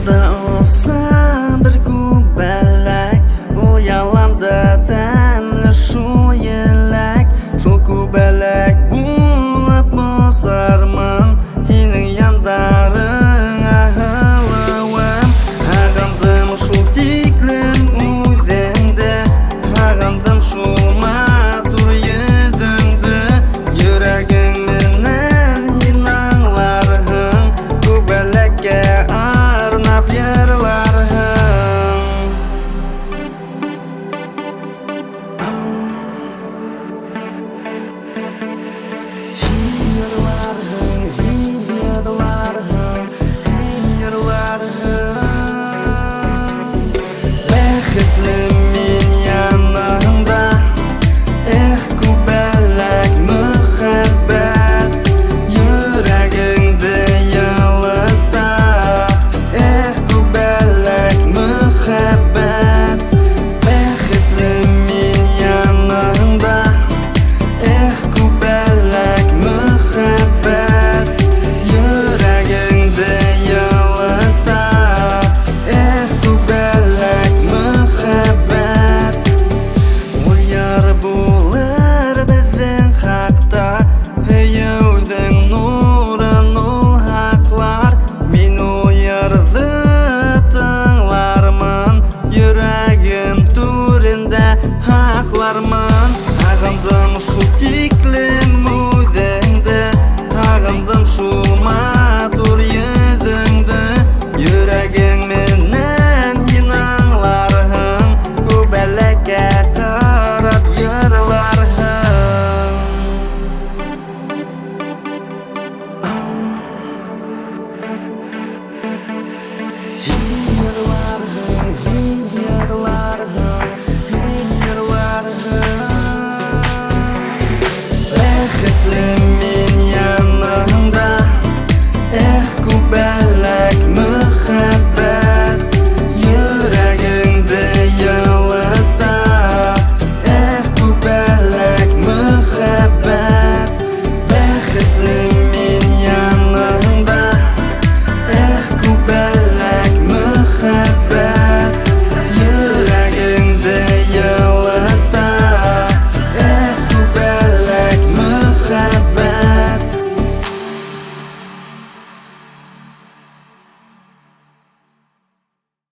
Yanda olsa bir kubelek, o yalanda temli şu yelek. Şu kubelek bulup bozarman, hinin yandarın ahılıvım. Ağandım şu diklim uyvende, ağandım şu matur yüzünde. Yüreğin menen hinanlarhın, kubelekке arnap yerlarhın. Bäxetli min yanında, kubelek mühebbet. Yüreğinde yalıta, kubelek mühebbet. Bäxetli min yanında, kubelek mühebbet. Yüreğinde yalıta, kubelek mühebbet. Uyar bular bizden hakta, heyevden nuran ol haklar. Min uyardı tыңlarman, yüreğim türünde haklarman. Ağandım şu tiklim uyzende, ağandım şu